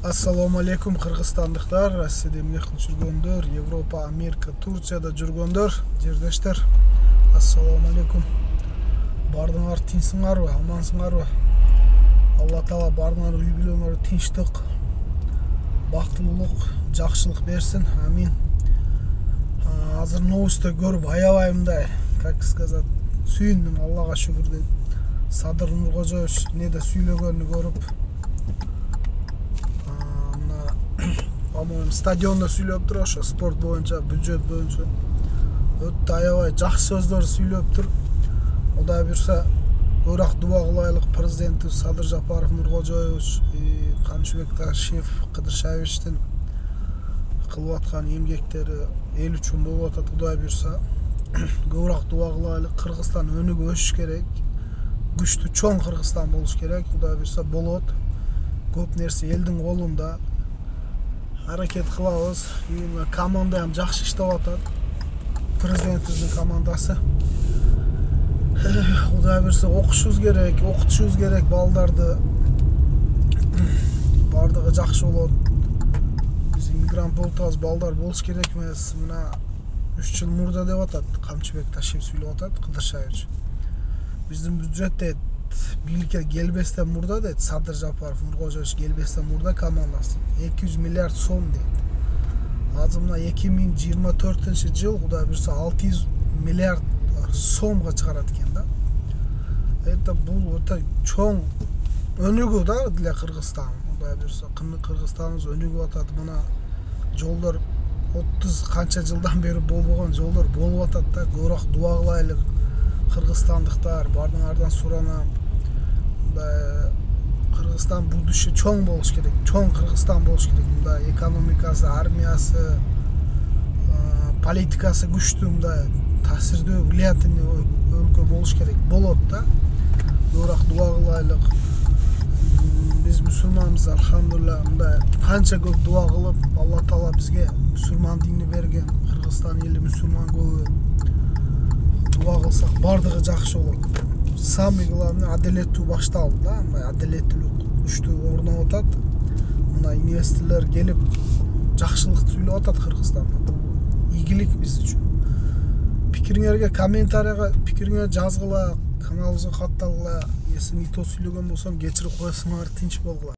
Assalamu alaikum Kırgızstandықтар, Россияда эмгек кылып жүргөндөр, Европа, Америка, Турцияда жүргөндөр, жердештер. Assalamu alaikum. Бардыңар тинсиңарбы, амансыңарбы? Алла Таала бардыңар үй бүлөңөргө тынчтык, бактылуулук, жакшылык берсин. Амин. Азыр новостьты көрүп аябай мындай, как сказать, сүйүндүм, Аллага шүгүр дейт. Садыр Нуркожоевич неде сүйлөгөнү көрүп, по-моему, стадионда сүйлөптүр, ошо спорт боюнча, бюджет боюнча. Өтө аябай жакшы сөздөр сүйлөптүр. Кудай буюрса, көбүрөөк дуба кылайлык президентибиз Садыр Жапаров Нуркожоевич, Камчыбек Ташиев Кыдыршаевичтин кылып аткан эмгектери эл үчүн болуп атат. Кудай буюрса, көбүрөөк дуба кылайлык. Кыргызстан өнүгүп өсүш керек. Күчтүү чоң Кыргызстан болуш керек. Кудай буюрса болот. Көп нерсе элдин колунда. Hareket kılavuz. Komanda ham жақсы иштеп атат. Президентибиздин командасы. Кудай буюрса окушубуз керек, окутушубуз керек балдарды. Бардыгы жакшы болот. Биз иммигрант болуп атабыз, балдар болуш керек эмес. Мына 3 жыл мурда деп атат Камчыбек Ташиев сүйлөп атат, Кыдыршаевич. Биздин бюджетте бийликке келбестен мурда дейт Садыр Жапаров Нуркожоевич келбестен мурда командасы 200 миллиард сом дейт. Азыр мына 2024 жыл Кудай буюрса 600 миллиард сомго чыгарат экен да. Это бул өтө чоң өнүгүү да для Кыргызстан. Кудай буюрса Кыргызстаныбыз өнүгүп атат. Мына жолдор 30 канча жылдан бери болбогон жолдор болуп атат да. Көбүрөөк дуба кылайлык. Кыргызстандыктар бардыңардан суранам. Кыргызстан будущее чоң болуш керек. Чоң Кыргызстан болуш керек. Мында экономикасы, армиясы, политикасы күчтүү, мында таасирдүү, влиятельный өлкө болуш керек. Болот да. Көбүрөөк дуба кылайлык. Биз мусулманбыз, алхамдулилла. Мында канча көп дуба кылып, Алла Таала бизге мусулман дини берген. Кыргызстан эли мусулман көбү. Дуба кылсак бардыгы жакшы болот. Самый главный адалеттүү башталды да. Адалеттүүлүк күчтүү орноп атат. Мына инвесторлор келип жакшылыкты сүйлөп атат Кыргызстанда. Ийгилик биз үчүн. Пикириңерге комментарийга пикириңерди жазгыла, каналыбызга катталгыла. Эсин ито сүйлөгөн болсом кечирип коесуңар, тынч болгула.